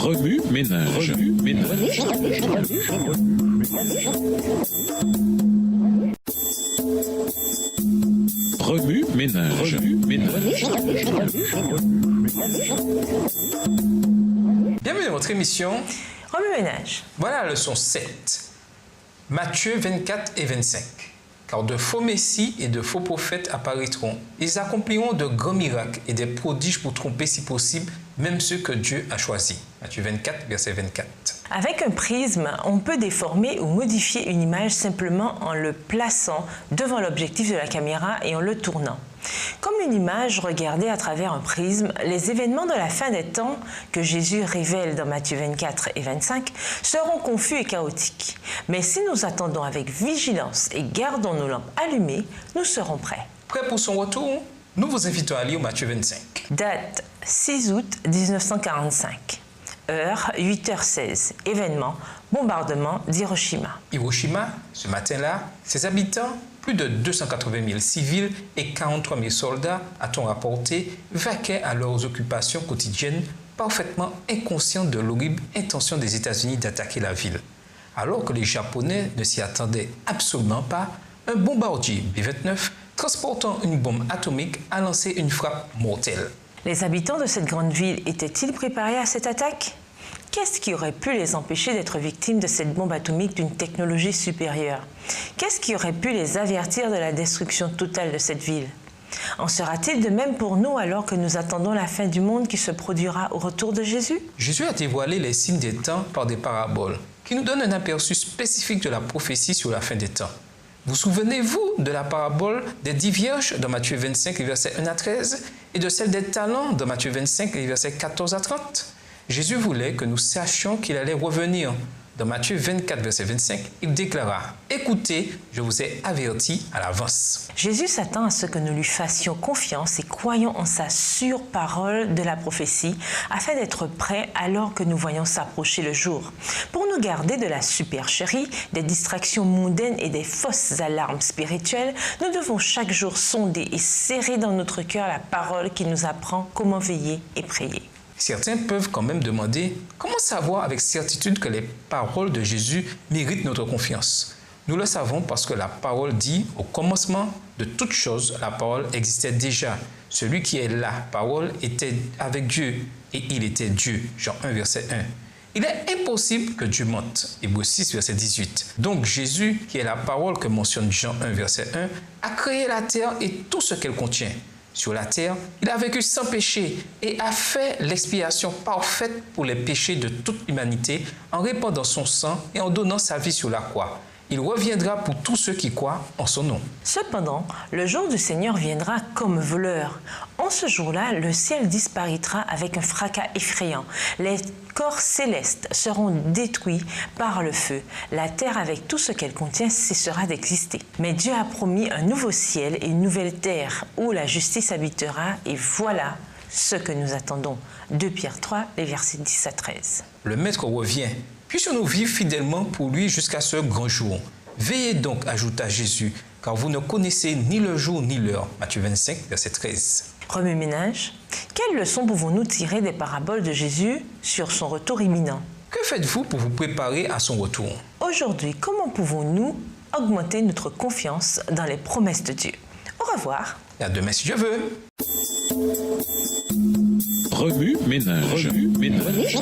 Remue ménage. Remue ménage. Bienvenue dans votre émission Remue ménage. Voilà la leçon 7. Matthieu 24 et 25. Car de faux messies et de faux prophètes apparaîtront. Ils accompliront de grands miracles et des prodiges pour tromper si possible même ceux que Dieu a choisis. Matthieu 24, verset 24. Avec un prisme, on peut déformer ou modifier une image simplement en le plaçant devant l'objectif de la caméra et en le tournant. Comme une image regardée à travers un prisme, les événements de la fin des temps que Jésus révèle dans Matthieu 24 et 25 seront confus et chaotiques. Mais si nous attendons avec vigilance et gardons nos lampes allumées, nous serons prêts. Prêt pour son retour? Nous vous invitons à lire Matthieu 25. Date 6 août 1945. Heure 8h16. Événement, bombardement d'Hiroshima. Hiroshima, ce matin-là, ses habitants, plus de 280 000 civils et 43 000 soldats, a-t-on rapporté, vaquaient à leurs occupations quotidiennes, parfaitement inconscients de l'horrible intention des États-Unis d'attaquer la ville. Alors que les Japonais ne s'y attendaient absolument pas, un bombardier B-29 transportant une bombe atomique a lancé une frappe mortelle. Les habitants de cette grande ville étaient-ils préparés à cette attaque? Qu'est-ce qui aurait pu les empêcher d'être victimes de cette bombe atomique d'une technologie supérieure? Qu'est-ce qui aurait pu les avertir de la destruction totale de cette ville? En sera-t-il de même pour nous alors que nous attendons la fin du monde qui se produira au retour de Jésus? Jésus a dévoilé les signes des temps par des paraboles qui nous donnent un aperçu spécifique de la prophétie sur la fin des temps. Vous souvenez-vous de la parabole des 10 vierges dans Matthieu 25, versets 1 à 13 et de celle des talents dans Matthieu 25, versets 14 à 30? Jésus voulait que nous sachions qu'il allait revenir. Dans Matthieu 24, verset 25, il déclara « Écoutez, je vous ai averti à l'avance. » Jésus s'attend à ce que nous lui fassions confiance et croyons en sa sûre parole de la prophétie afin d'être prêts alors que nous voyons s'approcher le jour. Pour nous garder de la supercherie, des distractions mondaines et des fausses alarmes spirituelles, nous devons chaque jour sonder et serrer dans notre cœur la parole qui nous apprend comment veiller et prier. Certains peuvent quand même demander comment savoir avec certitude que les paroles de Jésus méritent notre confiance. Nous le savons parce que la parole dit au commencement de toute chose, la parole existait déjà. Celui qui est la parole était avec Dieu et il était Dieu. Jean 1, verset 1. Il est impossible que Dieu mente. Hébreux 6, verset 18. Donc Jésus, qui est la parole que mentionne Jean 1, verset 1, a créé la terre et tout ce qu'elle contient. Sur la terre, il a vécu sans péché et a fait l'expiation parfaite pour les péchés de toute l'humanité en répandant son sang et en donnant sa vie sur la croix. Il reviendra pour tous ceux qui croient en son nom. Cependant, le jour du Seigneur viendra comme voleur. En ce jour-là, le ciel disparaîtra avec un fracas effrayant. Les corps célestes seront détruits par le feu. La terre avec tout ce qu'elle contient cessera d'exister. Mais Dieu a promis un nouveau ciel et une nouvelle terre où la justice habitera et voilà ce que nous attendons. 2 Pierre 3, les versets 10 à 13. Le Maître revient. Puissions-nous vivre fidèlement pour lui jusqu'à ce grand jour. Veillez donc, ajouta Jésus, car vous ne connaissez ni le jour ni l'heure. Matthieu 25, verset 13. Remue ménage. Quelles leçons pouvons-nous tirer des paraboles de Jésus sur son retour imminent? Que faites-vous pour vous préparer à son retour? Aujourd'hui, comment pouvons-nous augmenter notre confiance dans les promesses de Dieu? Au revoir. Et à demain si Dieu veut. Remue ménage. Remue ménage.